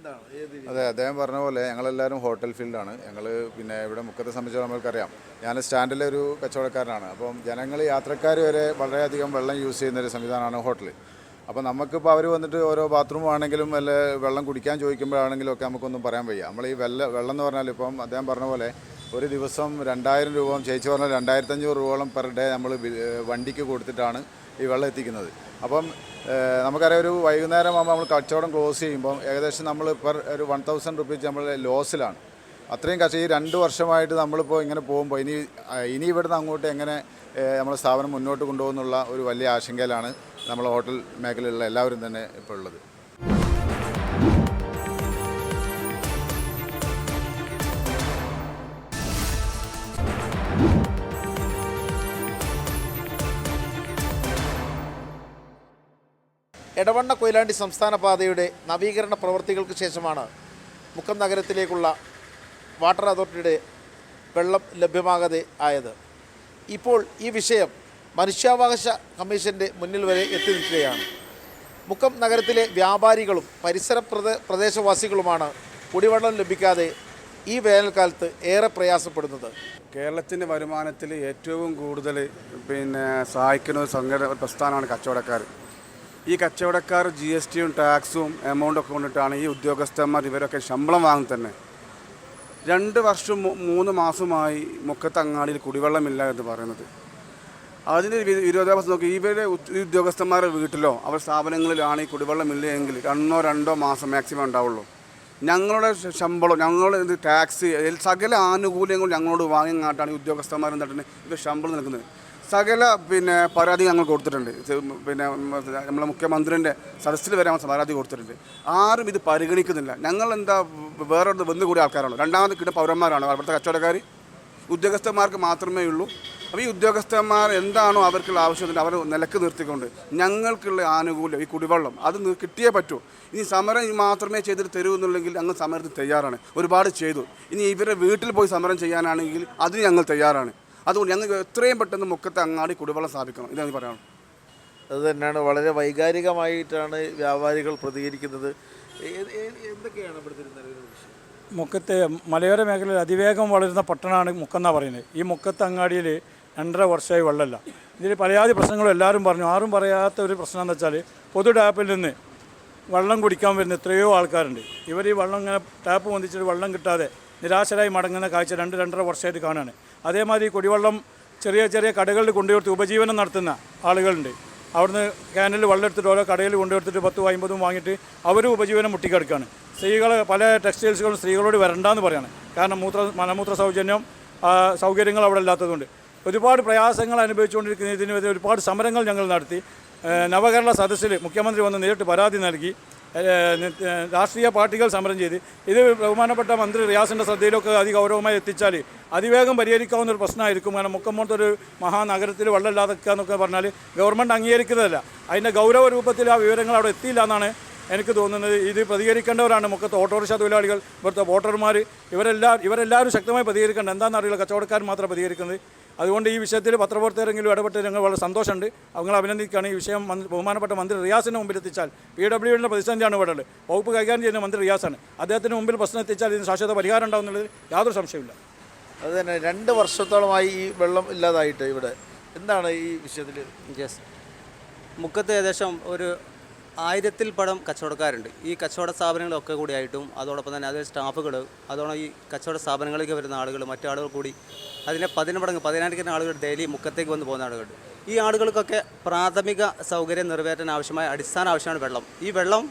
അതെ, അദ്ദേഹം പറഞ്ഞ പോലെ ഞങ്ങളെല്ലാവരും ഹോട്ടൽ ഫീൽഡാണ്. ഞങ്ങൾ പിന്നെ ഇവിടെ മുക്കത്തെ സംബന്ധിച്ച് നമ്മൾക്കറിയാം, ഞാൻ സ്റ്റാൻഡിലെ ഒരു കച്ചവടക്കാരനാണ്. അപ്പം ജനങ്ങൾ, യാത്രക്കാർ വരെ വളരെയധികം വെള്ളം യൂസ് ചെയ്യുന്നൊരു സംവിധാനമാണ് ഹോട്ടൽ. അപ്പോൾ നമുക്കിപ്പോൾ അവർ വന്നിട്ട് ഓരോ ബാത്റൂം ആണെങ്കിലും വല്ല വെള്ളം കുടിക്കാൻ ചോദിക്കുമ്പോഴാണെങ്കിലും ഒക്കെ നമുക്കൊന്നും പറയാൻ വയ്യ. നമ്മൾ ഈ വെള്ളം എന്ന് പറഞ്ഞാൽ ഇപ്പം അദ്ദേഹം പറഞ്ഞ പോലെ ഒരു ദിവസം 2000 രൂപ, ചേച്ചി പറഞ്ഞാൽ 2500 രൂപയോളം പെർ ഡേ നമ്മൾ വണ്ടിക്ക് കൊടുത്തിട്ടാണ് ഈ വെള്ളം എത്തിക്കുന്നത്. അപ്പം നമുക്കറിയാം, ഒരു വൈകുന്നേരം ആകുമ്പോൾ നമ്മൾ കച്ചവടം ക്ലോസ് ചെയ്യുമ്പം ഏകദേശം നമ്മൾ ഒരു 1000 റുപ്പീസ് നമ്മൾ ലോസിലാണ്. അത്രയും ഈ 2 വർഷമായിട്ട് നമ്മളിപ്പോൾ ഇങ്ങനെ പോകുമ്പോൾ ഇനി ഇവിടുന്ന് അങ്ങോട്ട് എങ്ങനെ നമ്മുടെ സ്ഥാപനം മുന്നോട്ട് കൊണ്ടുപോകുന്നുള്ള ഒരു വലിയ ആശങ്കയിലാണ് നമ്മൾ ഹോട്ടൽ മേഖലയിലുള്ള എല്ലാവരും തന്നെ ഇപ്പോൾ ഉള്ളത്. എടവണ്ണ കൊയിലാണ്ടി സംസ്ഥാന പാതയുടെ നവീകരണ പ്രവൃത്തികൾക്ക് ശേഷമാണ് മുക്കം നഗരത്തിലേക്കുള്ള വാട്ടർ അതോറിറ്റിയുടെ വെള്ളം ലഭ്യമാകാതെ ആയത്. ഇപ്പോൾ ഈ വിഷയം മനുഷ്യാവകാശ കമ്മീഷൻ്റെ മുന്നിൽ വരെ എത്തി നിൽക്കുകയാണ്. മുക്കം നഗരത്തിലെ വ്യാപാരികളും പരിസര പ്രദേശവാസികളുമാണ് കുടിവെള്ളം ലഭിക്കാതെ ഈ വേനൽക്കാലത്ത് ഏറെ പ്രയാസപ്പെടുന്നത്. കേരളത്തിൻ്റെ വരുമാനത്തിൽ ഏറ്റവും കൂടുതൽ സഹായിക്കുന്ന ഒരു പ്രസ്ഥാനമാണ് കച്ചവടക്കാർ. ഈ കച്ചവടക്കാർ GSTയും ടാക്സും എമൗണ്ടൊക്കെ കൊണ്ടിട്ടാണ് ഈ ഉദ്യോഗസ്ഥന്മാർ ഇവരൊക്കെ ശമ്പളം വാങ്ങുന്നത് തന്നെ. 2 വർഷം 3 മാസമായി മുക്കത്ത് അങ്ങാടിയിൽ കുടിവെള്ളമില്ല എന്ന് പറയുന്നത്. അതിൻ്റെ വിരോധാഭാസം നോക്കി, ഇവരെ ഉദ്യോഗസ്ഥന്മാരുടെ വീട്ടിലോ അവർ സ്ഥാപനങ്ങളിലാണ് ഈ കുടിവെള്ളമില്ല എങ്കിൽ 1-2 മാസം മാക്സിമം ഉണ്ടാവുള്ളൂ. ഞങ്ങളുടെ ശമ്പളം, ഞങ്ങളുടെ ടാക്സ്, സകല ആനുകൂല്യങ്ങളും ഞങ്ങളോട് വാങ്ങിങ്ങാട്ടാണ് ഈ ഉദ്യോഗസ്ഥന്മാർ എന്നിട്ട് ഇവർ ശമ്പളം നൽകുന്നത്. സകല പരാതി ഞങ്ങൾ കൊടുത്തിട്ടുണ്ട്. നമ്മളെ മുഖ്യമന്ത്രിൻ്റെ സദസ്സിൽ വരെ പരാതി കൊടുത്തിട്ടുണ്ട്. ആരും ഇത് പരിഗണിക്കുന്നില്ല. ഞങ്ങൾ എന്താ വേറെ വന്നുകൂടിയ ആൾക്കാരാണോ? രണ്ടാമത് കിട്ടുന്ന പൗരന്മാരാണോ അവിടുത്തെ കച്ചവടക്കാർ? ഉദ്യോഗസ്ഥന്മാർക്ക് മാത്രമേ ഉള്ളൂ. അപ്പോൾ ഈ ഉദ്യോഗസ്ഥന്മാർ എന്താണോ അവർക്കുള്ള ആവശ്യത്തിന് അവർ നിലക്ക് നിർത്തിക്കൊണ്ട് ഞങ്ങൾക്കുള്ള ആനുകൂല്യം ഈ കുടിവെള്ളം അത് കിട്ടിയേ പറ്റൂ. ഇനി സമരം മാത്രമേ ചെയ്തിട്ട് തരുമെന്നുണ്ടെങ്കിൽ ഞങ്ങൾ സമരത്തിന് തയ്യാറാണ്. ഒരുപാട് ചെയ്തു. ഇനി ഇവരെ വീട്ടിൽ പോയി സമരം ചെയ്യാനാണെങ്കിൽ അതിന് ഞങ്ങൾ തയ്യാറാണ്. അതുകൊണ്ട് ഞങ്ങൾക്ക് എത്രയും പെട്ടെന്ന് മുക്കത്തെ അങ്ങാടി കുടിവെള്ളം സ്ഥാപിക്കണം. ഇതാണ് പറയാനുള്ളത്. അത് തന്നെയാണ്. വളരെ വൈകാരികമായിട്ടാണ് വ്യാപാരികൾ പ്രതികരിക്കുന്നത്. എന്തൊക്കെയാണ് ഇവിടുത്തെ നിലവിലെ വിഷയം? മുക്കത്തെ മലയോര മേഖലയിൽ അതിവേഗം വളരുന്ന പട്ടണമാണ് മുക്കെന്നാണ് പറയുന്നത്. ഈ മുക്കത്ത് അങ്ങാടിയിൽ 2.5 വർഷമായി വെള്ളമില്ല. ഇതിൽ പലയാതി പ്രശ്നങ്ങളും എല്ലാവരും പറഞ്ഞു. ആരും പറയാത്ത ഒരു പ്രശ്നം എന്ന് വെച്ചാൽ പൊതു ടാപ്പിൽ നിന്ന് വെള്ളം കുടിക്കാൻ വരുന്ന എത്രയോ ആൾക്കാരുണ്ട്. ഇവർ ഈ വെള്ളം ഇങ്ങനെ ടാപ്പ് പൊന്തിച്ചിട്ട് വെള്ളം കിട്ടാതെ നിരാശരായി മടങ്ങുന്ന കാഴ്ച 2-2.5 വർഷമായിട്ട് കാണുകയാണ്. അതേമാതിരി കുടിവെള്ളം ചെറിയ ചെറിയ കടകളിൽ കൊണ്ടുകൊടുത്ത് ഉപജീവനം നടത്തുന്ന ആളുകളുണ്ട്. അവിടുന്ന് ക്യാനിൽ വെള്ളം എടുത്തിട്ട് ഓരോ കടയിൽ കൊണ്ടുകൊടുത്തിട്ട് 10-50 വാങ്ങിയിട്ട് അവരും ഉപജീവനം മുട്ടിക്കിടക്കുകയാണ്. സ്ത്രീകൾ പല ടെക്സ്റ്റൈൽസുകളും സ്ത്രീകളോട് വരണ്ടെന്ന് പറയാണ്. കാരണം മലമൂത്ര സൗകര്യങ്ങൾ അവിടെ ഇല്ലാത്തതുകൊണ്ട് ഒരുപാട് പ്രയാസങ്ങൾ അനുഭവിച്ചുകൊണ്ടിരിക്കുന്നതിന് ഒരുപാട് സമരങ്ങൾ ഞങ്ങൾ നടത്തി. നവകേരള സദസ്സിൽ മുഖ്യമന്ത്രി വന്ന് നേരിട്ട് പരാതി നൽകി. രാഷ്ട്രീയ പാർട്ടികൾ സമരം ചെയ്ത് ഇത് ബഹുമാനപ്പെട്ട മന്ത്രി റിയാസിൻ്റെ ശ്രദ്ധയിലൊക്കെ അതിഗൗരവമായി എത്തിച്ചാൽ അതിവേഗം പരിഹരിക്കാവുന്ന ഒരു പ്രശ്നമായിരിക്കും. കാരണം മുക്കമ്പോഴത്തൊരു മഹാനഗരത്തിൽ വെള്ളമില്ലാതെക്കുക എന്നൊക്കെ പറഞ്ഞാൽ ഗവൺമെൻറ് അംഗീകരിക്കുന്നതല്ല. അതിൻ്റെ ഗൗരവ രൂപത്തിൽ ആ വിവരങ്ങൾ അവിടെ എത്തിയില്ല എന്നാണ് എനിക്ക് തോന്നുന്നത്. ഇത് പ്രതികരിക്കേണ്ടവരാണ് മുക്കത്ത് ഓട്ടോറിക്ഷ തൊഴിലാളികൾ, ഇവിടുത്തെ വോട്ടർമാർ, ഇവരെല്ലാവരും ശക്തമായി പ്രതികരിക്കേണ്ട. എന്താണെന്നറിയില്ല, കച്ചവടക്കാർ മാത്രം പ്രതികരിക്കുന്നത്. അതുകൊണ്ട് ഈ വിഷയത്തിൽ പത്രപ്രവർത്തകരെങ്കിലും ഇടപെട്ട് ഞങ്ങൾ വളരെ സന്തോഷമുണ്ട്. ഞങ്ങൾ അഭിനന്ദിക്കുകയാണ്. ഈ വിഷയം ബഹുമാനപ്പെട്ട മന്ത്രി റിയാസിന് മുമ്പിൽ എത്തിച്ചാൽ PWDയുടെ പ്രതിസന്ധിയാണ് ഇവിടെ ഉള്ളത്. വകുപ്പ് കൈകാര്യം ചെയ്യുന്ന മന്ത്രി റിയാസാണ്. അദ്ദേഹത്തിന് മുമ്പിൽ പ്രശ്നം എത്തിച്ചാൽ ഇതിന് ശാശ്വത പരിഹാരം ഉണ്ടാകുന്നുള്ളത് യാതൊരു സംശയമില്ല. അത് തന്നെ 2 വർഷത്തോളമായി ഈ വെള്ളം ഇല്ലാതായിട്ട് ഇവിടെ എന്താണ് ഈ വിഷയത്തിൽ? മുക്കത്ത് ഏകദേശം ഒരു 1000-ൽ പരം കച്ചവടക്കാരുണ്ട്. ഈ കച്ചവട സ്ഥാപനങ്ങളൊക്കെ കൂടിയായിട്ടും അതോടൊപ്പം തന്നെ അതിൽ സ്റ്റാഫുകൾ, അതോടൊപ്പം ഈ കച്ചവട സ്ഥാപനങ്ങളിലേക്ക് വരുന്ന ആളുകൾ, മറ്റാളുകൾ കൂടി അതിനെ 10 മടങ്ങ് 10,000 ആളുകൾ ഡെയിലി മുക്കത്തേക്ക് വന്ന് പോകുന്ന ആളുകളുണ്ട്. ഈ ആളുകൾക്കൊക്കെ പ്രാഥമിക സൗകര്യം നിറവേറ്റാൻ ആവശ്യമായ അടിസ്ഥാന ആവശ്യമാണ് വെള്ളം. ഈ വെള്ളം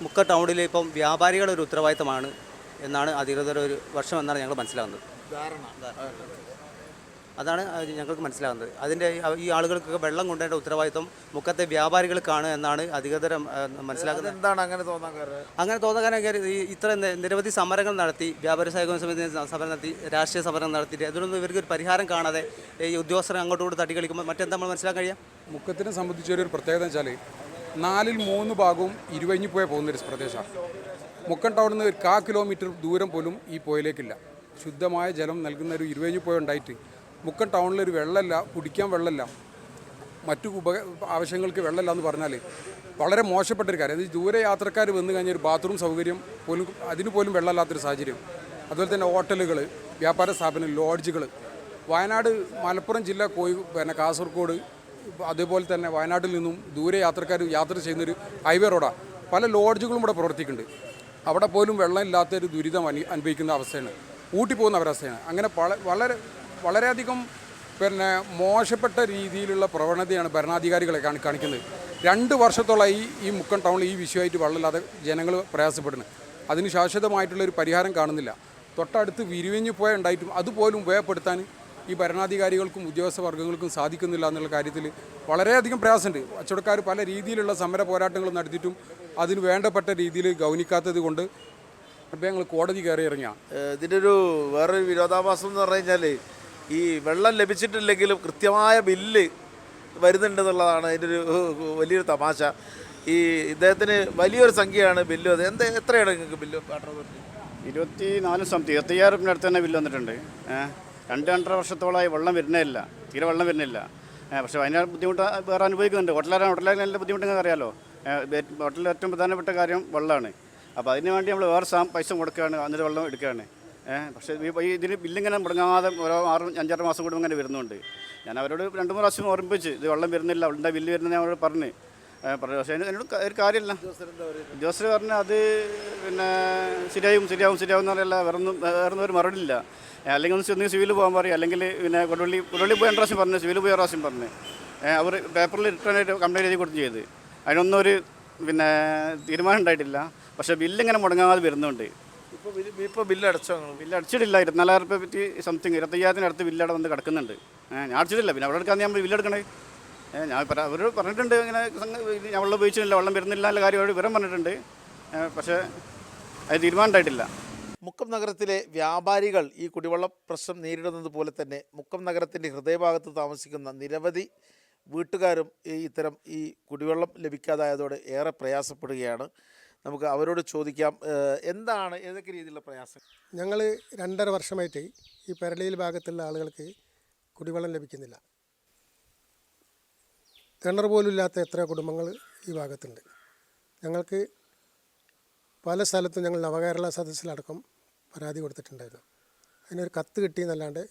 മുക്ക ടൗണിൽ ഇപ്പം വ്യാപാരികളുടെ ഒരു ഉത്തരവാദിത്തമാണ് എന്നാണ് അധികൃതർ ഒരു വർഷം എന്നാണ് ഞങ്ങൾ മനസ്സിലാകുന്നത്. അതാണ് ഞങ്ങൾക്ക് മനസ്സിലാകുന്നത്. അതിൻ്റെ ഈ ആളുകൾക്കൊക്കെ വെള്ളം കൊണ്ടുവരേണ്ട ഉത്തരവാദിത്വം മുക്കത്തെ വ്യാപാരികൾക്കാണ് എന്നാണ് അധികൃതർ മനസ്സിലാക്കുന്നത്. എന്താണ് അങ്ങനെ തോന്നാൻ കാരണം? അങ്ങനെ തോന്നാൻ കാരണം ഇത്ര നിരവധി സമരങ്ങൾ നടത്തി, വ്യാപാരി സഹകരണ സമിതി സമരം നടത്തി, രാഷ്ട്രീയ സമരം നടത്തിയിട്ട് അതിനൊന്നും ഇവർക്ക് ഒരു പരിഹാരം കാണാതെ ഈ ഉദ്യോഗസ്ഥർ അങ്ങോട്ടും കൂടി തട്ടി കളിക്കുമ്പോൾ മറ്റെന്താ നമ്മൾ മനസ്സിലാക്കാൻ കഴിയാം? മുക്കത്തിനെ സംബന്ധിച്ചൊരു പ്രത്യേകത വെച്ചാൽ 4-ൽ 3 ഭാഗവും ഇരുവഴിഞ്ഞിപ്പോയ പോകുന്നൊരു പ്രദേശമാണ്. മുക്കം ടൗണിൽ നിന്ന് 1/4 കിലോമീറ്റർ ദൂരം പോലും ഈ പുഴയിലേക്കില്ല. ശുദ്ധമായ ജലം നൽകുന്ന ഒരു ഇരുവഴിഞ്ഞിപ്പോയ ഉണ്ടായിട്ട് മുക്കം ടൗണിലൊരു വെള്ളമില്ല, കുടിക്കാൻ വെള്ളമില്ല, മറ്റു ആവശ്യങ്ങൾക്ക് വെള്ളമില്ല എന്ന് പറഞ്ഞാൽ വളരെ മോശപ്പെട്ടൊരു കാര്യം. അത് ദൂരെ യാത്രക്കാർ വന്നു കഴിഞ്ഞാൽ ഒരു ബാത്റൂം സൗകര്യം പോലും അതിന് പോലും വെള്ളമില്ലാത്തൊരു സാഹചര്യം. അതുപോലെ തന്നെ ഹോട്ടലുകൾ, വ്യാപാര സ്ഥാപനം, ലോഡ്ജുകൾ, വയനാട്, മലപ്പുറം ജില്ല, കാസർഗോഡ്, അതേപോലെ തന്നെ വയനാട്ടിൽ നിന്നും ദൂരെ യാത്രക്കാർ യാത്ര ചെയ്യുന്നൊരു ഹൈവേ റോഡാണ്. പല ലോഡ്ജുകളും ഇവിടെ പ്രവർത്തിക്കുന്നുണ്ട്. അവിടെ പോലും വെള്ളമില്ലാത്തൊരു ദുരിതം അനുഭവിക്കുന്ന അവസ്ഥയാണ്, ഊട്ടിപ്പോകുന്ന അവസ്ഥയാണ്. അങ്ങനെ വളരെയധികം മോശപ്പെട്ട രീതിയിലുള്ള പ്രവണതയാണ് ഭരണാധികാരികളെ കാണിക്കുന്നത്. 2 വർഷത്തോളമായി ഈ മുക്കം ടൗണിൽ ഈ വിഷയമായിട്ട് വെള്ളമില്ലാതെ ജനങ്ങൾ പ്രയാസപ്പെടുന്നത്. അതിന് ശാശ്വതമായിട്ടുള്ളൊരു പരിഹാരം കാണുന്നില്ല. തൊട്ടടുത്ത് വിരിവഞ്ഞു പോയ ഉണ്ടായിട്ടും അതുപോലും ഉപയോഗപ്പെടുത്താൻ ഈ ഭരണാധികാരികൾക്കും ഉദ്യോഗസ്ഥ വർഗ്ഗങ്ങൾക്കും സാധിക്കുന്നില്ല എന്നുള്ള കാര്യത്തിൽ വളരെയധികം പ്രയാസമുണ്ട്. കച്ചവടക്കാർ പല രീതിയിലുള്ള സമര പോരാട്ടങ്ങൾ നടത്തിയിട്ടും അതിന് വേണ്ടപ്പെട്ട രീതിയിൽ ഗൗനിക്കാത്തത് കൊണ്ട് അപ്പോൾ ഞങ്ങൾ കോടതി കയറി ഇറങ്ങിയാണ്. ഇതിനൊരു വേറൊരു വിരോധാഭാസം എന്ന് പറഞ്ഞു കഴിഞ്ഞാൽ ഈ വെള്ളം ലഭിച്ചിട്ടില്ലെങ്കിലും കൃത്യമായ ബില്ല് വരുന്നുണ്ടെന്നുള്ളതാണ് അതിൻ്റെ ഒരു വലിയൊരു തമാശ. ഈ ഇദ്ദേഹത്തിന് വലിയൊരു സംഖ്യയാണ് ബില്ല്. അത് എത്രയാണ് നിങ്ങൾക്ക് ബില്ല്? 24 സംതിങ് 25,000 അടുത്ത് തന്നെ ബില്ല് വന്നിട്ടുണ്ട്. 2-2.5 വർഷത്തോളമായി വെള്ളം വരുന്നില്ല, തീരെ വെള്ളം വരുന്നില്ല. പക്ഷേ അതിൻ്റെ ബുദ്ധിമുട്ട് വേറെ അനുഭവിക്കുന്നുണ്ട്. ഹോട്ടലുകാരൻ നല്ല ബുദ്ധിമുട്ടെന്ന് അറിയാമല്ലോ. ഹോട്ടലിൽ ഏറ്റവും പ്രധാനപ്പെട്ട കാര്യം വെള്ളമാണ്. അപ്പോൾ അതിന് വേണ്ടി നമ്മൾ വേറെ പൈസ കൊടുക്കുകയാണ്, എന്നിട്ട് വെള്ളം എടുക്കുകയാണ്. പക്ഷേ ഇതിന് ബില്ലിങ്ങനെ മുടങ്ങാതെ ഓരോ 6-5 മാസം കൂടുമ്പോൾ ഇങ്ങനെ വരുന്നുണ്ട്. ഞാൻ അവരോട് 2-3 പ്രാവശ്യം ഓർമ്മിപ്പിച്ച് ഇത് വെള്ളം വരുന്നില്ല, അവളുടെ ബില്ല് വരുന്നത് ഞാൻ അവരോട് പറഞ്ഞ്. പക്ഷേ അതിനോട് ഒരു കാര്യമില്ല. ഉദ്യോഗസ്ഥർ പറഞ്ഞാൽ അത് പിന്നെ ശരിയാവും എന്ന് പറയല്ല, വേറൊന്നും ഒരു മറുപടി ഇല്ല. അല്ലെങ്കിൽ ഒന്ന് സിവിൽ പോകാൻ പറയും, അല്ലെങ്കിൽ പിന്നെ കൊടുവള്ളി പോയി 2 പ്രാവശ്യം പറഞ്ഞു, സിവിൽ പോയി 1 പ്രാവശ്യം പറഞ്ഞ്. അവർ പേപ്പറിൽ റിട്ടേണായിട്ട് കംപ്ലയിൻറ്റ് എഴുതി കൊടുത്ത് ചെയ്ത് അതിനൊന്നും ഒരു പിന്നെ തീരുമാനം ഉണ്ടായിട്ടില്ല. പക്ഷേ ബില്ലിങ്ങനെ മുടങ്ങാതെ വരുന്നുണ്ട്. ഇപ്പോൾ ബില്ല് അടച്ചോ? ബില്ല് അടിച്ചിട്ടില്ല. 24,000 രൂപ പറ്റി സംതിങ് 25,000 അടുത്ത് ബില്ല് അവിടെ വന്ന് കിടക്കുന്നുണ്ട്. ഞാൻ അടിച്ചിട്ടില്ല. പിന്നെ അവിടെ എടുക്കാൻ ഞാൻ ബില്ല് എടുക്കണേ. ഞാൻ അവർ പറഞ്ഞിട്ടുണ്ട് ഇങ്ങനെ ഞാൻ വെള്ളം ഉപയോഗിച്ചിട്ടില്ല, വെള്ളം വരുന്നില്ല എന്നുള്ള കാര്യം അവർ വിവരം പറഞ്ഞിട്ടുണ്ട്. പക്ഷേ അത് തീരുമാനമായിട്ടില്ല. മുക്കം നഗരത്തിലെ വ്യാപാരികൾ ഈ കുടിവെള്ള പ്രശ്നം നേരിടുന്നത് പോലെ തന്നെ മുക്കം നഗരത്തിൻ്റെ ഹൃദയഭാഗത്ത് താമസിക്കുന്ന നിരവധി വീട്ടുകാരും ഇത്തരം ഈ കുടിവെള്ളം ലഭിക്കാതായതോടെ ഏറെ പ്രയാസപ്പെടുകയാണ്. നമുക്ക് അവരോട് ചോദിക്കാം, എന്താണ് ഏതൊക്കെ രീതിയിലുള്ള പ്രയാസം? ഞങ്ങൾ 2.5 വർഷമായിട്ട് ഈ പെരളിയിൽ ഭാഗത്തുള്ള ആളുകൾക്ക് കുടിവെള്ളം ലഭിക്കുന്നില്ല. കിണർ പോലും ഇല്ലാത്ത എത്ര കുടുംബങ്ങൾ ഈ ഭാഗത്തുണ്ട്. ഞങ്ങൾക്ക് പല സ്ഥലത്തും ഞങ്ങൾ നവകേരള സദസ്സിലടക്കം പരാതി കൊടുത്തിട്ടുണ്ടായിരുന്നു. അതിനൊരു കത്ത് കിട്ടിയെന്നല്ലാണ്ട്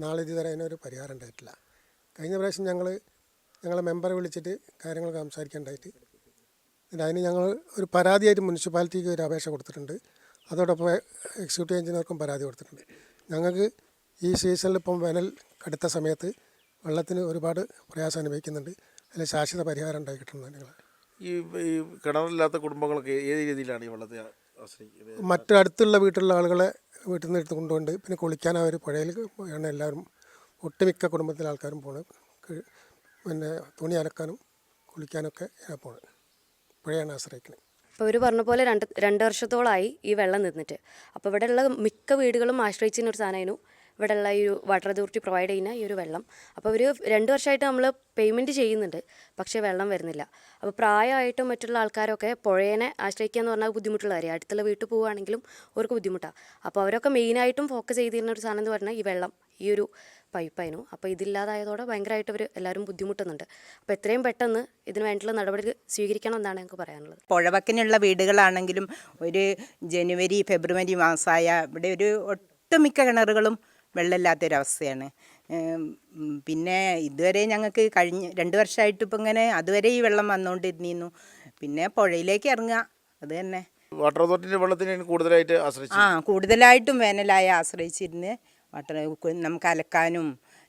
നാളെ ഇതുവരെ അതിനൊരു പരിഹാരം ഉണ്ടായിട്ടില്ല. കഴിഞ്ഞ പ്രാവശ്യം ഞങ്ങളെ മെമ്പറെ വിളിച്ചിട്ട് കാര്യങ്ങൾ സംസാരിക്കാനുണ്ടായിട്ട് അതിന് ഞങ്ങൾ ഒരു പരാതിയായിട്ട് മുനിസിപ്പാലിറ്റിക്ക് ഒരു അപേക്ഷ കൊടുത്തിട്ടുണ്ട്. അതോടൊപ്പം എക്സിക്യൂട്ടീവ് എഞ്ചിനീയർക്കും പരാതി കൊടുത്തിട്ടുണ്ട്. ഞങ്ങൾക്ക് ഈ സീസണിൽ ഇപ്പം വേനൽ കടുത്ത സമയത്ത് വെള്ളത്തിന് ഒരുപാട് പ്രയാസം അനുഭവിക്കുന്നുണ്ട്. അതിൽ ശാശ്വത പരിഹാരം ഉണ്ടായി കിട്ടുന്നത്. ഈ കിണറില്ലാത്ത കുടുംബങ്ങളൊക്കെ ഏത് രീതിയിലാണ് ഈ വെള്ളത്തെ ആശ്രയിക്കുന്നത്? മറ്റു അടുത്തുള്ള വീട്ടിലുള്ള ആളുകളെ വീട്ടിൽ നിന്ന് എടുത്ത് കൊണ്ടുകൊണ്ട് പിന്നെ കുളിക്കാൻ അവർ പുഴയിൽ ആണ് എല്ലാവരും, ഒട്ടുമിക്ക കുടുംബത്തിലെ ആൾക്കാരും പോണത്. പിന്നെ തുണി അലക്കാനും കുളിക്കാനൊക്കെ പോണത് പുഴയാണ് ആശ്രയിക്കുന്നത്. അപ്പോൾ അവർ പറഞ്ഞ പോലെ 2 വർഷത്തോളമായി ഈ വെള്ളം നിന്നിട്ട്. അപ്പോൾ ഇവിടെയുള്ള മിക്ക വീടുകളും ആശ്രയിച്ചിരുന്ന ഒരു സാധനമായിരുന്നു ഇവിടെയുള്ള ഈ ഒരു വാട്ടർ അതോറിറ്റി പ്രൊവൈഡ് ചെയ്യുന്ന ഈ ഒരു വെള്ളം. അപ്പോൾ ഒരു 2 വർഷമായിട്ട് നമ്മൾ പേയ്മെൻറ്റ് ചെയ്യുന്നുണ്ട്, പക്ഷേ വെള്ളം വരുന്നില്ല. അപ്പോൾ പ്രായമായിട്ടും മറ്റുള്ള ആൾക്കാരൊക്കെ പുഴേനെ ആശ്രയിക്കുക എന്ന് പറഞ്ഞാൽ ബുദ്ധിമുട്ടുള്ള കാര്യം. അടുത്തുള്ള വീട്ടിൽ പോവുകയാണെങ്കിലും അവർക്ക് ബുദ്ധിമുട്ടാണ്. അപ്പോൾ അവരൊക്കെ മെയിനായിട്ടും ഫോക്കസ് ചെയ്തിരുന്ന ഒരു സാധനം എന്ന് പറഞ്ഞാൽ ഈ വെള്ളം, ഈ ഒരു പൈപ്പായിരുന്നു. അപ്പോൾ ഇതില്ലാതായതോടെ ഭയങ്കരമായിട്ട് അവർ എല്ലാവരും ബുദ്ധിമുട്ടുന്നുണ്ട്. അപ്പോൾ എത്രയും പെട്ടെന്ന് ഇതിന് വേണ്ടിയുള്ള നടപടി സ്വീകരിക്കണം എന്നാണ് ഞങ്ങൾക്ക് പറയാനുള്ളത്. പുഴവക്കിനുള്ള വീടുകളാണെങ്കിലും ഒരു ജനുവരി ഫെബ്രുവരി മാസമായ ഇവിടെ ഒരു ഒട്ടുമിക്ക കിണറുകളും വെള്ളമില്ലാത്തൊരവസ്ഥയാണ്. പിന്നെ ഇതുവരെ ഞങ്ങൾക്ക് കഴിഞ്ഞ 2 വർഷമായിട്ട് ഇപ്പം ഇങ്ങനെ അതുവരെ ഈ വെള്ളം വന്നുകൊണ്ടിരുന്നു. പിന്നെ പുഴയിലേക്ക് ഇറങ്ങുക, അത് തന്നെ. വാട്ടർ അതോറിറ്റിൻ്റെ വെള്ളത്തിന് കൂടുതലായിട്ട് ആശ്രയിച്ചു. കൂടുതലായിട്ടും വേനലായി ആശ്രയിച്ചിരുന്ന് വാട്ടർ നമുക്ക് അലക്കാനും.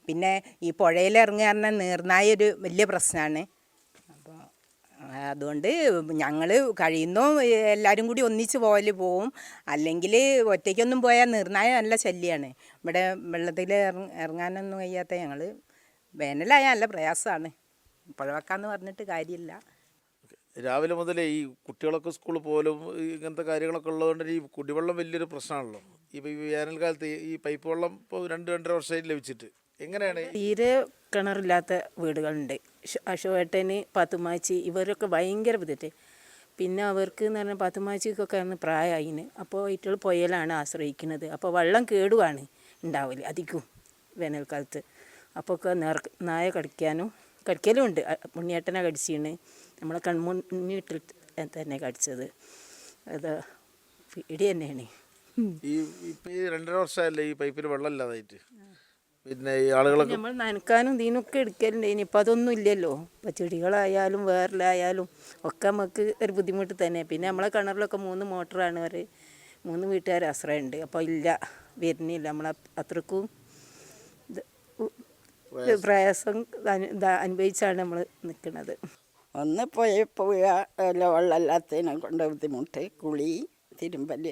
പിന്നെ ഈ പുഴയിലിറങ്ങുക പറഞ്ഞാൽ നീർനായ ഒരു വലിയ പ്രശ്നമാണ്. അപ്പോൾ അതുകൊണ്ട് ഞങ്ങൾ കഴിയുന്നോ എല്ലാവരും കൂടി ഒന്നിച്ച് പോവും. അല്ലെങ്കിൽ ഒറ്റയ്ക്കൊന്നും പോയാൽ നീർനായ നല്ല ശല്യമാണ്. ഇവിടെ വെള്ളത്തിൽ ഇറങ്ങാനൊന്നും കഴിയാത്ത ഞങ്ങൾ വേനലായ നല്ല പ്രയാസമാണ്. പുഴവക്കാന്ന് പറഞ്ഞിട്ട് കാര്യമില്ല. രാവിലെ മുതലേ ഈ കുട്ടികളൊക്കെ സ്കൂളിൽ പോലും ഇങ്ങനത്തെ കാര്യങ്ങളൊക്കെ ഉള്ളതുകൊണ്ട് ഈ കുടിവെള്ളം വലിയൊരു പ്രശ്നമാണല്ലോ. ഈ വേനൽക്കാലത്ത് ഈ പൈപ്പ് വെള്ളം ഇപ്പോൾ 2-2.5 വർഷമായിട്ട് ലഭിച്ചിട്ട് എങ്ങനെയാണ്? തീരെ കിണറില്ലാത്ത വീടുകളുണ്ട്. അശോകേട്ടന്, പാത്തുമാച്ചി, ഇവരൊക്കെ ഭയങ്കര ബുദ്ധിമുട്ട്. പിന്നെ അവർക്ക് എന്ന് പറഞ്ഞാൽ പാത്തുമാച്ചിക്കൊക്കെ അന്ന് പ്രായമായിന്. അപ്പോൾ ഇറ്റൾ പുഴയിലാണ് ആശ്രയിക്കുന്നത്. അപ്പോൾ വെള്ളം കേടുവാണ് ഉണ്ടാവില്ല അധികവും വേനൽക്കാലത്ത്. അപ്പോൾ ഒക്കെ നായ കടിക്കലും ഉണ്ട്. ഉണ്ണിയേട്ടനെ കടിച്ചിന്, നമ്മളെ കൺമുന്നിട്ടിൽ തന്നെ കടിച്ചത്. അത് പേടി തന്നെയാണ്. ഈ ഇപ്പം ഈ 2.5 വർഷമല്ലേ ഈ പൈപ്പിൽ വെള്ളം ഇല്ലാതായിട്ട്? പിന്നെ ഈ ആളുകളൊക്കെ നമ്മൾ നനക്കാനും ഇതിനൊക്കെ എടുക്കലുണ്ട്. ഇനിയിപ്പോൾ അതൊന്നും ഇല്ലല്ലോ. ഇപ്പോൾ ചെടികളായാലും വേറിലായാലും ഒക്കെ നമുക്ക് ഒരു ബുദ്ധിമുട്ട് തന്നെ. പിന്നെ നമ്മളെ കിണറിലൊക്കെ 3 മോട്ടറാണ്, 3 വീട്ടുകാർ ആശ്രയമുണ്ട്. അപ്പോൾ വരുന്നില്ല. നമ്മളെ അത്രക്കും പ്രയാസം അനുഭവിച്ചാണ് നമ്മൾ നിൽക്കുന്നത്. ഒന്ന് പോയ വെള്ളമില്ലാത്തതിനെ കൊണ്ട് ബുദ്ധിമുട്ട്, കുളി, തിരുമ്പൽ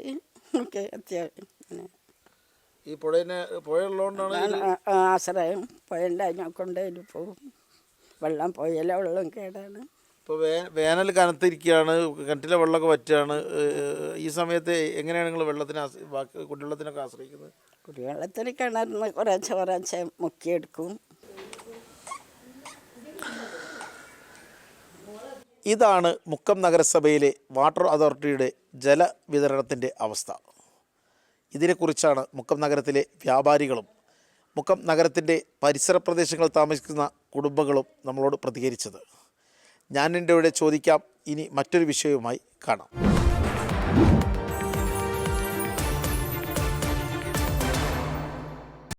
ഒക്കെ അത്യാവശ്യം. ഈ പുഴയുള്ളതുകൊണ്ടാണ് ആശ്രയം. പുഴയുണ്ട്, അതിനെ കൊണ്ട് അതിൽ പോകും. വെള്ളം പോയാലേ വെള്ളം കേടാണ്. ഇപ്പോൾ വേനൽ കനത്തിരിക്കുകയാണ്, കിണറ്റിലെ വെള്ളമൊക്കെ വറ്റുകയാണ്. ഈ സമയത്ത് എങ്ങനെയാണ് നിങ്ങൾ കുടിവെള്ളത്തിനൊക്കെ ആശ്രയിക്കുന്നത്? കുടിവെള്ളത്തിൽ കിണറിന് കുറേശ്ശെ മുക്കിയെടുക്കും. ഇതാണ് മുക്കം നഗരസഭയിലെ വാട്ടർ അതോറിറ്റിയുടെ ജലവിതരണത്തിൻ്റെ അവസ്ഥ. ഇതിനെക്കുറിച്ചാണ് മുക്കം നഗരത്തിലെ വ്യാപാരികളും മുക്കം നഗരത്തിൻ്റെ പരിസര പ്രദേശങ്ങളിൽ താമസിക്കുന്ന കുടുംബങ്ങളും നമ്മളോട് പ്രതികരിച്ചത്. ഞാൻ എൻ്റെ ഇവിടെ ചോദിക്കാം ഇനി മറ്റൊരു വിഷയവുമായി കാണാം.